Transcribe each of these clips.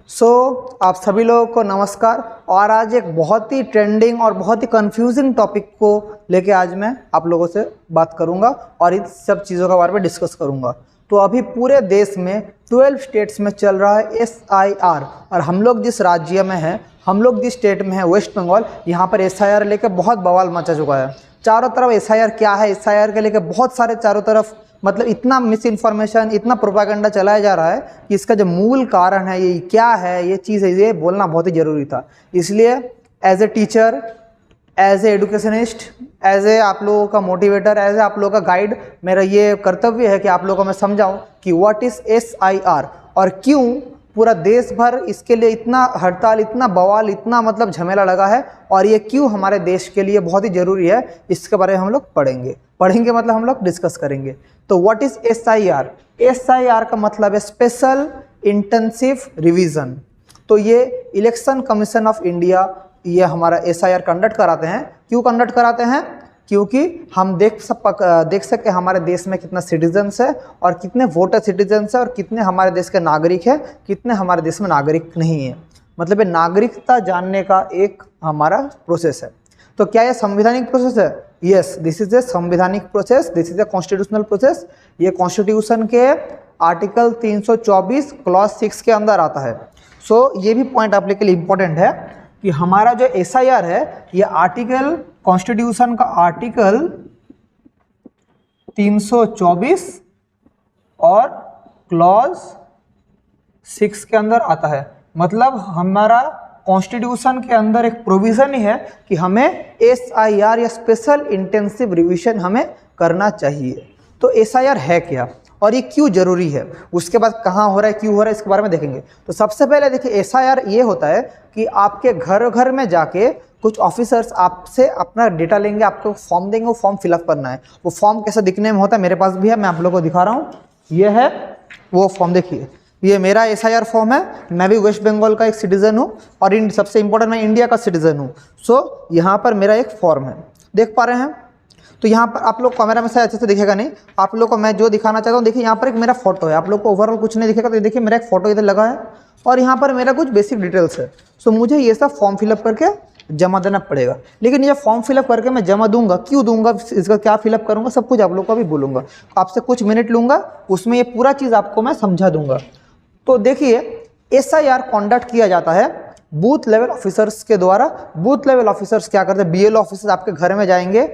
सो आप सभी लोगों को नमस्कार। और आज एक बहुत ही ट्रेंडिंग और बहुत ही कंफ्यूजिंग टॉपिक को लेके आज मैं आप लोगों से बात करूंगा और इन सब चीज़ों के बारे में डिस्कस करूंगा। तो अभी पूरे देश में 12 स्टेट्स में चल रहा है SIR, और हम लोग जिस राज्य में हैं, हम लोग जिस स्टेट में हैं वेस्ट बंगाल, यहाँ पर SIR लेके बहुत बवाल मचा चुका है। चारों तरफ SIR क्या है, SIR के लेके बहुत सारे चारों तरफ मतलब इतना मिस इन्फॉर्मेशन, इतना प्रोपागेंडा चलाया जा रहा है कि इसका जो मूल कारण है, ये क्या है, ये चीज़ है, ये बोलना बहुत ही ज़रूरी था। इसलिए as a teacher, as an educationist, as a आप लोगों का मोटिवेटर, एज ए आप लोगों का गाइड, मेरा ये कर्तव्य है कि आप लोगों को मैं समझाऊं कि व्हाट इज़ SIR और क्यों पूरा देश भर इसके लिए इतना हड़ताल, इतना बवाल, इतना मतलब झमेला लगा है, और ये क्यों हमारे देश के लिए बहुत ही ज़रूरी है। इसके बारे में हम लोग पढ़ेंगे मतलब हम लोग डिस्कस करेंगे। तो व्हाट इज़ SIR? SIR का मतलब है स्पेशल इंटेंसिव रिवीजन। तो ये इलेक्शन कमीशन ऑफ इंडिया ये हमारा SIR कंडक्ट कराते हैं। क्यों कंडक्ट कराते हैं? क्योंकि हम देख सके हमारे देश में कितना सिटीजन्स है और कितने वोटर सिटीजन्स है और कितने हमारे देश के नागरिक है, कितने हमारे देश में नागरिक नहीं है। मतलब ये नागरिकता जानने का एक हमारा प्रोसेस है। तो क्या ये संवैधानिक प्रोसेस है? यस, दिस इज ए संवैधानिक process, this is a constitutional process. ये कॉन्स्टिट्यूशन के आर्टिकल 324 क्लॉज 6 के अंदर आता है। सो ये भी पॉइंट आप लोग के लिए इम्पोर्टेंट है कि हमारा जो SIR है ये आर्टिकल, कॉन्स्टिट्यूशन का आर्टिकल 324 और क्लॉज 6 के अंदर आता है। मतलब हमारा कॉन्स्टिट्यूशन के अंदर एक प्रोविज़न ही है कि हमें SIR या स्पेशल इंटेंसिव रिवीजन हमें करना चाहिए। तो SIR है क्या और ये क्यों ज़रूरी है, उसके बाद कहाँ हो रहा है, क्यों हो रहा है, इसके बारे में देखेंगे। तो सबसे पहले देखिए, SIR ये होता है कि आपके घर घर में जाके कुछ ऑफिसर्स आपसे अपना डेटा लेंगे, आपको फॉर्म देंगे, वो फॉर्म फिलअप करना है। वो फॉर्म कैसे दिखने में होता है, मेरे पास भी है, मैं आप लोगों को दिखा रहा हूँ। ये है वो फॉर्म, देखिए ये मेरा SIR फॉर्म है। मैं भी वेस्ट बंगाल का एक सिटीज़न हूँ और सबसे इंपॉर्टेंट मैं इंडिया का सिटीज़न हूँ। सो यहाँ पर मेरा एक फॉर्म है, देख पा रहे हैं। तो यहाँ पर आप लोग कैमरा में से अच्छे से दिखेगा नहीं, आप लोग को मैं जो दिखाना चाहता हूँ, देखिए यहाँ पर एक मेरा फोटो है। आप लोग को ओवरऑल कुछ नहीं दिखेगा, तो देखिए मेरा एक फोटो इधर लगा है और यहाँ पर मेरा कुछ बेसिक डिटेल्स है। सो मुझे ये सब फॉर्म फिलअप करके जमा देना पड़ेगा। लेकिन ये फॉर्म फिलअप करके मैं जमा दूंगा, क्यों दूंगा, इसका क्या फिलअप करूंगा, सब कुछ आप लोग को भी बोलूँगा। आपसे कुछ मिनट लूँगा, उसमें ये पूरा चीज़ आपको मैं समझा दूंगा। तो देखिए SIR कंडक्ट किया जाता है बूथ लेवल ऑफिसर्स के द्वारा। बूथ लेवल ऑफिसर्स क्या करते हैं, BLO ऑफिसर्स आपके घर में जाएंगे,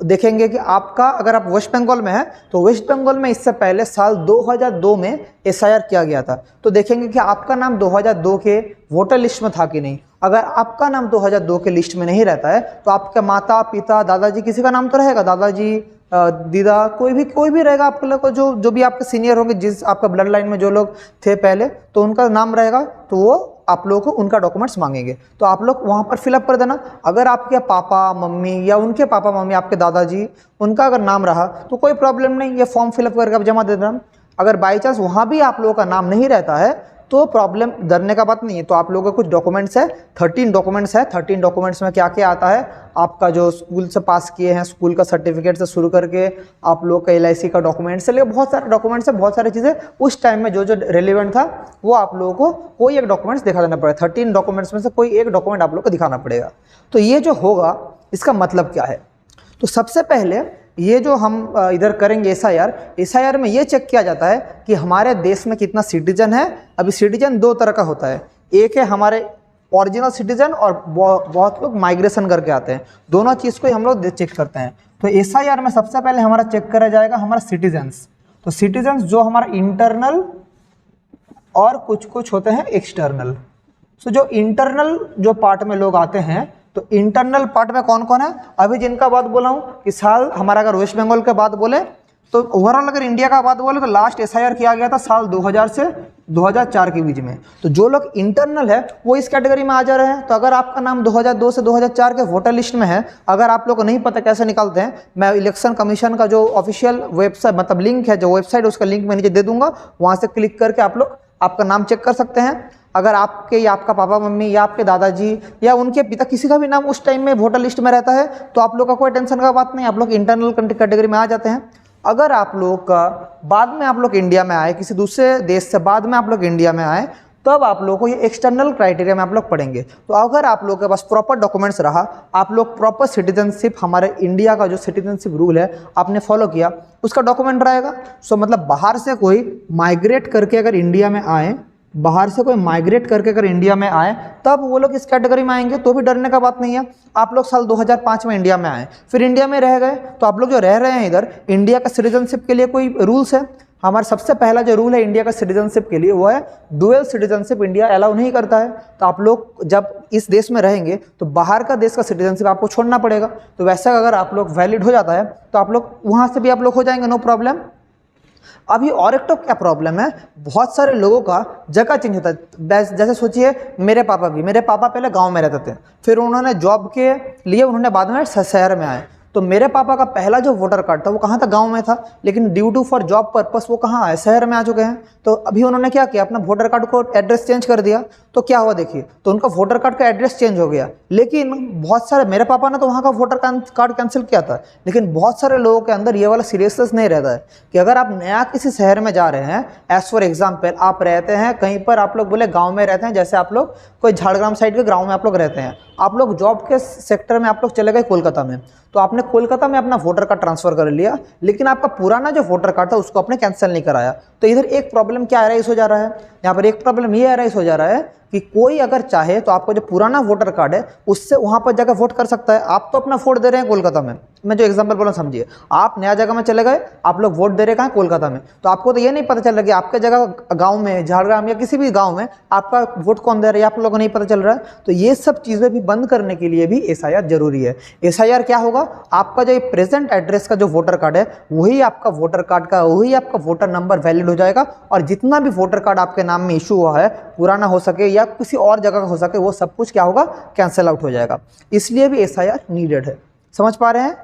देखेंगे कि आपका, अगर आप वेस्ट बंगाल में है तो वेस्ट बंगाल में इससे पहले साल 2002 में SIR किया गया था। तो देखेंगे कि आपका नाम 2002 के वोटर लिस्ट में था कि नहीं। अगर आपका नाम 2002 के लिस्ट में नहीं रहता है तो आपके माता पिता, दादाजी, किसी का नाम तो रहेगा, दादाजी, दीदा, कोई भी रहेगा आप लोग को, जो भी आपके सीनियर होंगे, जिस आपका ब्लड लाइन में जो लोग थे पहले, तो उनका नाम रहेगा। तो वो आप लोगों को उनका डॉक्यूमेंट्स मांगेंगे, तो आप लोग वहाँ पर फिलअप कर देना। अगर आपके पापा मम्मी या उनके पापा मम्मी, आपके दादाजी, उनका अगर नाम रहा तो कोई प्रॉब्लम नहीं, ये फॉर्म फिलअप करके आप जमा दे देना। अगर बाई चांस वहाँ भी आप लोगों का नाम नहीं रहता है तो प्रॉब्लम, डरने का बात नहीं है। तो आप लोगों का कुछ डॉक्यूमेंट्स है, 13 डॉक्यूमेंट्स है। 13 डॉक्यूमेंट्स में क्या क्या आता है, आपका जो स्कूल से पास किए हैं, स्कूल का सर्टिफिकेट से शुरू करके आप लोग का LIC का डॉक्यूमेंट्स से लेकर बहुत सारे डॉक्यूमेंट्स है, बहुत सारी चीज़ें उस टाइम में जो रेलिवेंट था वो आप लोगों को कोई एक डॉक्यूमेंट्स दिखा देना पड़ेगा। 13 डॉक्यूमेंट्स में से कोई एक डॉक्यूमेंट आप लोग को दिखाना पड़ेगा। तो ये जो होगा इसका मतलब क्या है, तो सबसे पहले ये जो हम इधर करेंगे SIR में ये चेक किया जाता है कि हमारे देश में कितना सिटीजन है। अभी सिटीजन दो तरह का होता है, एक है हमारे ओरिजिनल सिटीजन और बहुत लोग माइग्रेशन करके आते हैं। दोनों चीज़ को हम लोग चेक करते हैं। तो SIR में सबसे पहले हमारा चेक करा जाएगा हमारा सिटीजन्स। तो सिटीजन्स जो हमारा इंटरनल और कुछ होते हैं एक्सटर्नल। सो जो इंटरनल जो पार्ट में लोग आते हैं, तो इंटरनल पार्ट में कौन कौन है, अभी जिनका बात बोला हूँ कि साल हमारा, अगर वेस्ट बंगाल के बात बोले तो ओवरऑल, अगर इंडिया का बात बोले तो लास्ट SIR किया गया था साल 2000 से 2004 के बीच में। तो जो लोग इंटरनल है वो इस कैटेगरी में आ जा रहे हैं। तो अगर आपका नाम 2002 से 2004 के वोटर लिस्ट में है, अगर आप लोग को नहीं पता कैसे निकालते हैं, मैं इलेक्शन कमीशन का जो ऑफिशियल वेबसाइट, मतलब लिंक है, जो वेबसाइट, उसका लिंक मैं नीचे दे दूंगा, वहाँ से क्लिक करके आप लोग आपका नाम चेक कर सकते हैं। अगर आपके या आपका पापा मम्मी या आपके दादाजी या उनके पिता, किसी का भी नाम उस टाइम में वोटर लिस्ट में रहता है, तो आप लोग का कोई टेंशन का बात नहीं, आप लोग इंटरनल कैटेगरी में आ जाते हैं। अगर आप लोग का बाद में आप लोग इंडिया में आए, किसी दूसरे देश से बाद में आप लोग इंडिया में आए, तब आप लोगों को ये एक्सटर्नल क्राइटेरिया में आप लोग पढ़ेंगे। तो अगर आप लोगों के पास प्रॉपर डॉक्यूमेंट्स रहा, आप लोग प्रॉपर सिटीजनशिप, हमारे इंडिया का जो सिटीजनशिप रूल है आपने फॉलो किया, उसका डॉक्यूमेंट रहेगा। सो मतलब बाहर से कोई माइग्रेट करके अगर इंडिया में आए, बाहर से कोई माइग्रेट करके अगर इंडिया में आए, तब वो लोग इस कैटेगरी में आएंगे, तो भी डरने का बात नहीं है। आप लोग साल 2005 में इंडिया में आए, फिर इंडिया में रह गए, तो आप लोग जो रह रहे हैं इधर, इंडिया का सिटीजनशिप के लिए कोई रूल्स है? हमारा सबसे पहला जो रूल है इंडिया का सिटीजनशिप के लिए वो है डुअल सिटीजनशिप इंडिया अलाउ नहीं करता है। तो आप लोग जब इस देश में रहेंगे तो बाहर का देश का सिटीजनशिप आपको छोड़ना पड़ेगा। तो वैसा अगर आप लोग वैलिड हो जाता है तो आप लोग वहाँ से भी आप लोग हो जाएंगे, नो प्रॉब्लम। अभी और एक तो क्या प्रॉब्लम है, बहुत सारे लोगों का जगह चेंज होता है। जैसे सोचिए मेरे पापा पहले गांव में रहते थे, फिर उन्होंने जॉब के लिए उन्होंने बाद में शहर में आए। तो मेरे पापा का पहला जो वोटर कार्ड था वो कहाँ था? गांव में था, लेकिन due to for job purpose वो कहाँ आए? शहर में आ चुके हैं। तो अभी उन्होंने क्या किया, अपना वोटर कार्ड को एड्रेस चेंज कर दिया। तो क्या हुआ देखिए, तो उनका वोटर कार्ड का एड्रेस चेंज हो गया। लेकिन बहुत सारे, मेरे पापा ने तो वहाँ का वोटर कार्ड कैंसिल किया था, लेकिन बहुत सारे लोगों के अंदर ये वाला सीरियसनेस नहीं रहता है कि अगर आप नया किसी शहर में जा रहे हैं, एज फॉर एग्जाम्पल आप रहते हैं कहीं पर, आप लोग बोले गाँव में रहते हैं, जैसे आप लोग कोई झाड़ग्राम साइड के गाँव में आप लोग रहते हैं, आप लोग जॉब के सेक्टर में आप लोग चले गए कोलकाता में, तो आपने कोलकाता में अपना वोटर कार्ड ट्रांसफर कर लिया, लेकिन आपका पुराना जो वोटर कार्ड था उसको आपने कैंसिल नहीं कराया। तो इधर एक प्रॉब्लम क्या अराइज हो जा रहा है, यहाँ पर एक प्रॉब्लम ये अराइज हो जा रहा है कि कोई अगर चाहे तो आपका जो पुराना वोटर कार्ड है उससे वहाँ पर जाकर वोट कर सकता है। आप तो अपना वोट दे रहे हैं कोलकाता में, मैं जो एग्जांपल बोला समझिए, आप नया जगह में चले गए, आप लोग वोट दे रहे कहाँ? कोलकाता में। तो आपको तो ये नहीं पता चल रहा कि आपके जगह गाँव में, झाड़ग्राम या किसी भी गाँव में आपका वोट कौन दे रहा है, आप लोगों को नहीं पता चल रहा है। तो ये सब चीज़ें भी बंद करने के लिए भी SIR जरूरी है। SIR क्या होगा, आपका जो प्रेजेंट एड्रेस का जो वोटर कार्ड है वही आपका वोटर कार्ड का, वही आपका वोटर नंबर वैलिड हो जाएगा, और जितना भी वोटर कार्ड आपके नाम में इशू हुआ है, पुराना हो सके या किसी और जगह का हो सके, वो सब कुछ क्या होगा? कैंसिल आउट हो जाएगा। इसलिए भी SIR नीडेड है। समझ पा रहे हैं?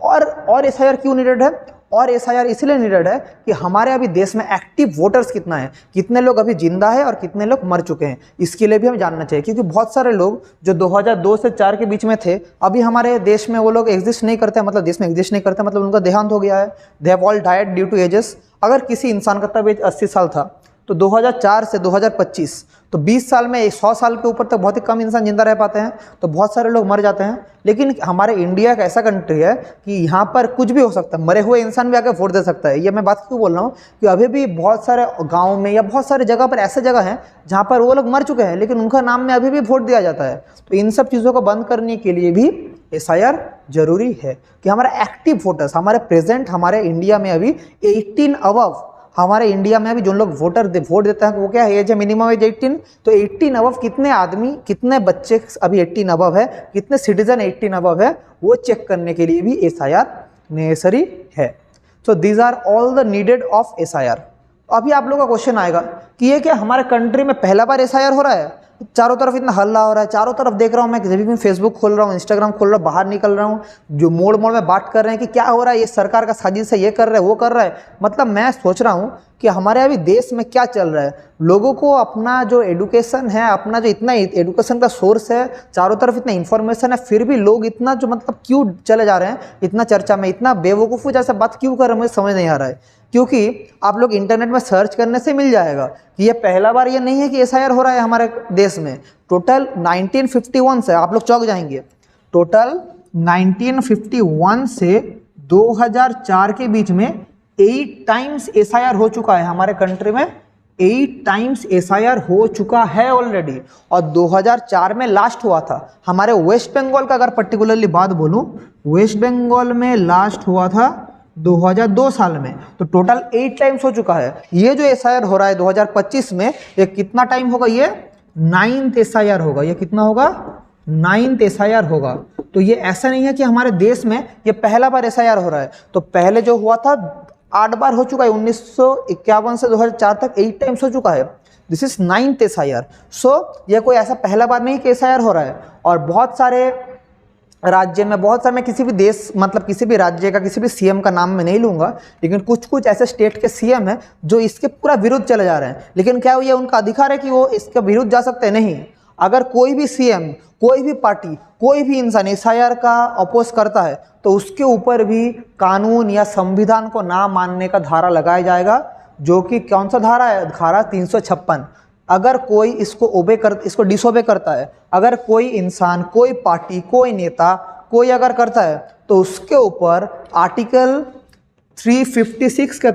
और SIR क्यों नीडेड है? और SIR इसलिए नीडेड है कि हमारे अभी देश में एक्टिव वोटर्स कितना है, कितने लोग अभी जिंदा है और कितने लोग मर चुके हैं, इसके लिए भी हमें जानना चाहिए। क्योंकि बहुत सारे लोग जो 2002 से 4 के बीच में थे, अभी हमारे देश में वो लोग एग्जिस्ट नहीं करते, मतलब देश में एग्जिस्ट नहीं करते, मतलब उनका देहांत हो गया है, they have all died due to ages. अगर किसी इंसान का तब एज 80 साल था तो 2004 से 2025, तो 20 साल में 100 साल के ऊपर तक बहुत ही कम इंसान जिंदा रह पाते हैं, तो बहुत सारे लोग मर जाते हैं। लेकिन हमारे इंडिया एक ऐसा कंट्री है कि यहाँ पर कुछ भी हो सकता है, मरे हुए इंसान भी आके वोट दे सकता है। ये मैं बात क्यों बोल रहा हूँ कि अभी भी बहुत सारे गाँव में या बहुत सारे जगह पर ऐसे जगह हैं जहाँ पर वो लोग मर चुके हैं, लेकिन उनका नाम में अभी भी वोट दिया जाता है। तो इन सब चीज़ों को बंद करने के लिए भी SIR जरूरी है कि हमारा एक्टिव वोटर्स, हमारे प्रेजेंट, हमारे इंडिया में अभी 18 अबव, हमारे इंडिया में अभी जो लोग वोट देते हैं वो क्या है, एज है मिनिमम एज 18, तो 18 अबव कितने आदमी, कितने बच्चे अभी 18 अबव है, कितने सिटीजन 18 अबव है, वो चेक करने के लिए भी SIR नेसेसरी है। So these are all the needed of SIR। अभी आप लोगों का क्वेश्चन आएगा कि ये क्या हमारे कंट्री में पहला बार SIR हो रहा है? चारों तरफ इतना हल्ला हो रहा है, चारों तरफ देख रहा हूँ मैं, जब भी फेसबुक खोल रहा हूँ, इंस्टाग्राम खोल रहा हूँ, बाहर निकल रहा हूँ, जो मोड़ मोड़ में बात कर रहे हैं कि क्या हो रहा है, ये सरकार का साजिश है, ये कर रहा है, वो कर रहा है। मतलब मैं सोच रहा हूँ कि हमारे अभी देश में क्या चल रहा है। लोगों को अपना जो एडुकेशन है, अपना जो इतना एडुकेशन का सोर्स है, चारों तरफ इतना इन्फॉर्मेशन है, फिर भी लोग इतना जो मतलब क्यों चले जा रहे हैं इतना चर्चा में, इतना बेवकूफ़ी जैसा बात क्यों कर रहे हैं, मुझे समझ नहीं आ रहा है। क्योंकि आप लोग इंटरनेट में सर्च करने से मिल जाएगा कि ये पहला बार ये नहीं है कि SIR हो रहा है हमारे देश में। टोटल 1951 से, आप लोग चौंक जाएंगे, टोटल 1951 से 2004 के बीच में 8 टाइम्स SIR हो चुका है हमारे कंट्री में, 8 टाइम्स SIR हो चुका है ऑलरेडी। और 2004 में लास्ट हुआ था हमारे वेस्ट बंगाल का, अगर पर्टिकुलरली बात बोलूं, वेस्ट बंगाल में लास्ट हुआ था 2002 साल में। तो टोटल 8 टाइम्स हो चुका है। ये जो SIR हो रहा है 2025 में, ये कितना टाइम होगा? ये 9th SIR होगा। ये कितना होगा? 9th SIR होगा। तो ये ऐसा नहीं है कि हमारे देश में ये पहला बार SIR हो रहा है। तो पहले जो हुआ था 8 बार हो चुका है, 1951 से 2004 तक 8 टाइम्स हो चुका है। This is 9th SIR। सो ये कोई ऐसा पहला बार नहीं कि SIR हो रहा है। और बहुत सारे राज्य में, बहुत सारे, मैं किसी भी देश, मतलब किसी भी राज्य का, किसी भी CM का नाम मैं नहीं लूंगा, लेकिन कुछ कुछ ऐसे स्टेट के CM हैं जो इसके पूरा विरुद्ध चले जा रहे हैं। लेकिन क्या ये उनका अधिकार है कि वो इसके विरुद्ध जा सकते हैं? नहीं। अगर कोई भी CM, कोई भी पार्टी, कोई भी इंसान SIR का अपोज करता है तो उसके ऊपर भी कानून या संविधान को ना मानने का धारा लगाया जाएगा, जो कि कौन सा धारा है? धारा 356। अगर कोई इसको डिसोबे करता है, अगर कोई इंसान, कोई पार्टी, कोई नेता, कोई अगर करता है तो उसके ऊपर आर्टिकल 356 के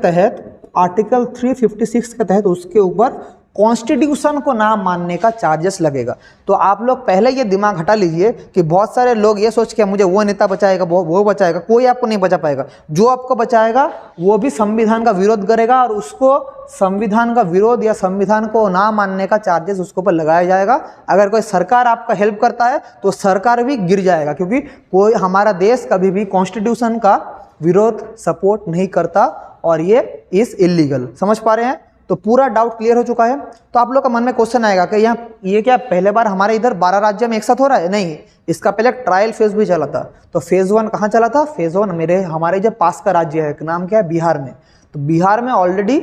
तहत उसके ऊपर कॉन्स्टिट्यूशन को ना मानने का चार्जेस लगेगा। तो आप लोग पहले ये दिमाग हटा लीजिए कि बहुत सारे लोग ये सोच के मुझे वो नेता बचाएगा, वो बचाएगा, कोई आपको नहीं बचा पाएगा। जो आपको बचाएगा वो भी संविधान का विरोध करेगा और उसको संविधान का विरोध या संविधान को ना मानने का चार्जेस उसके ऊपर लगाया जाएगा। अगर कोई सरकार आपका हेल्प करता है तो सरकार भी गिर जाएगा, क्योंकि कोई हमारा देश कभी भी कॉन्स्टिट्यूशन का विरोध सपोर्ट नहीं करता और ये इज इलीगल। समझ पा रहे हैं? तो पूरा डाउट क्लियर हो चुका है। तो आप लोग का मन में क्वेश्चन आएगा कि ये क्या पहले बार हमारे इधर 12 राज्य में एक साथ हो रहा है? नहीं, इसका पहले ट्रायल फेज भी चला था। तो फेज 1 कहाँ चला था? फेज 1 हमारे जो पास का राज्य है, नाम क्या है? बिहार में। तो बिहार में ऑलरेडी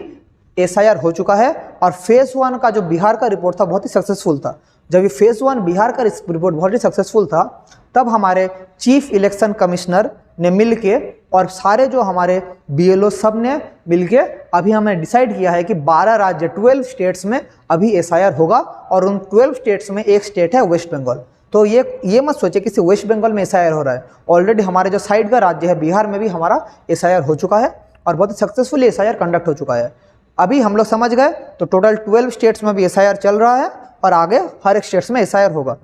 SIR हो चुका है और फेज 1 का जो बिहार का रिपोर्ट था बहुत ही सक्सेसफुल था। जब ये फेज 1 बिहार का रिपोर्ट बहुत ही सक्सेसफुल था, तब हमारे चीफ इलेक्शन कमिश्नर ने मिलके और सारे जो हमारे BLO सब ने मिलके अभी हमने डिसाइड किया है कि 12 राज्य 12 स्टेट्स में अभी SIR होगा और उन 12 स्टेट्स में एक स्टेट है वेस्ट बंगाल। तो ये मत सोचे कि सिर्फ वेस्ट बंगाल में SIR हो रहा है, ऑलरेडी हमारे जो साइड का राज्य है बिहार में भी हमारा SIR हो चुका है और बहुत ही सक्सेसफुली SIR कंडक्ट हो चुका है। अभी हम लोग समझ गए, तो टोटल 12 स्टेट्स में भी SIR चल रहा है और आगे हर एक स्टेट्स में SIR होगा।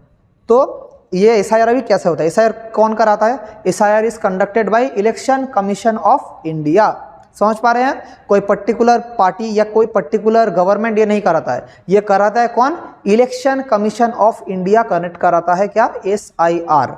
तो ये SIR अभी कैसे होता है? SIR कौन कराता है? SIR is conducted by election commission of India. समझ पा रहे हैं? कोई पर्टिकुलर पार्टी या कोई पर्टिकुलर गवर्नमेंट ये नहीं कराता है, ये कराता है कौन? Election commission of India connect कराता है क्या? SIR।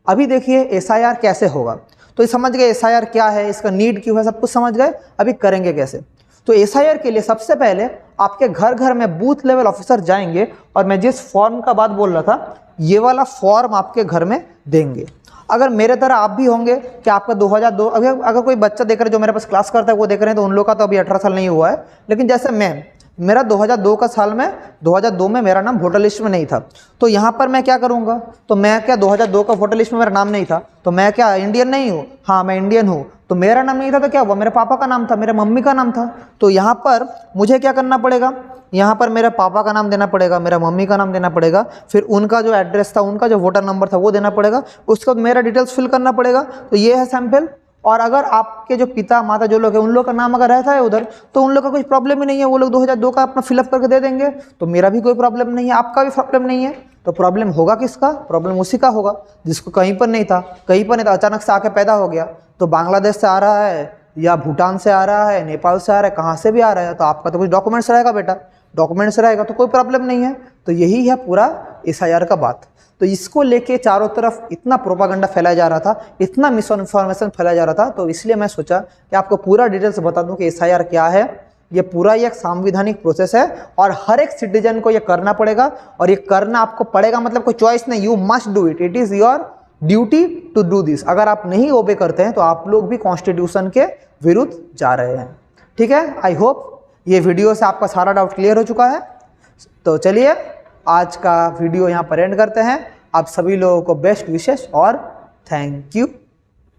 अभी देखिए SIR कैसे होगा। तो ये समझ गए SIR क्या है, इसका नीड क्यों है, सब कुछ समझ गए। अभी करेंगे कैसे? तो SIR के लिए सबसे पहले आपके घर घर में बूथ लेवल ऑफिसर जाएंगे और मैं जिस फॉर्म का बात बोल रहा था, ये वाला फॉर्म आपके घर में देंगे। अगर मेरे तरह आप भी होंगे कि आपका 2002, अगर कोई बच्चा देख रहे हैं जो मेरे पास क्लास करता है वो देख रहे हैं, तो उन लोग का तो अभी 18 साल नहीं हुआ है। लेकिन जैसे मेरा 2002 का साल में 2002 में मेरा नाम वोटर लिस्ट में नहीं था, तो यहाँ पर मैं क्या करूँगा? तो मैं क्या 2002 का वोटर लिस्ट में मेरा नाम नहीं था, तो मैं क्या इंडियन नहीं हूँ? हाँ, मैं इंडियन हूँ। तो मेरा नाम नहीं था तो क्या हुआ? मेरे पापा का नाम था, मेरे मम्मी का नाम था। तो यहाँ पर मुझे क्या करना पड़ेगा? यहाँ पर मेरे पापा का नाम देना पड़ेगा, मेरा मम्मी का नाम देना पड़ेगा, फिर उनका जो एड्रेस था, उनका जो वोटर नंबर था वो देना पड़ेगा, उसके बाद मेरा डिटेल्स फिल करना पड़ेगा। तो ये है सैम्पल। और अगर आपके जो पिता माता जो लोग हैं उन लोग का नाम अगर रहता है उधर, तो उन लोग का कोई प्रॉब्लम ही नहीं है, वो लोग 2002 का अपना फिलअप करके दे देंगे। तो मेरा भी कोई प्रॉब्लम नहीं है, आपका भी प्रॉब्लम नहीं है। तो प्रॉब्लम होगा किसका? प्रॉब्लम उसी का होगा जिसको कहीं पर नहीं था, अचानक से आके पैदा हो गया। तो बांग्लादेश से आ रहा है या भूटान से आ रहा है, नेपाल से आ रहा है, कहाँ से भी आ रहा है, तो आपका तो कुछ डॉक्यूमेंट्स रहेगा बेटा, डॉक्यूमेंट्स रहेगा तो कोई प्रॉब्लम नहीं है। तो यही है पूरा SIR का बात। तो इसको लेके चारों तरफ इतना प्रोपागंडा फैलाया जा रहा था, इतना मिस इन्फॉर्मेशन फैलाया जा रहा था, तो इसलिए मैं सोचा कि आपको पूरा डिटेल्स बता दूं कि SIR क्या है। ये पूरा एक संवैधानिक प्रोसेस है और हर एक सिटीजन को ये करना पड़ेगा, और ये करना आपको पड़ेगा, मतलब कोई चॉइस नहीं, you must do it, it is your duty to do this. अगर आप नहीं ओबे करते हैं तो आप लोग भी कॉन्स्टिट्यूशन के विरुद्ध जा रहे हैं। ठीक है, आई होप ये वीडियो से आपका सारा डाउट क्लियर हो चुका है। तो चलिए आज का वीडियो यहाँ पर एंड करते हैं। आप सभी लोगों को बेस्ट विशेष और थैंक यू।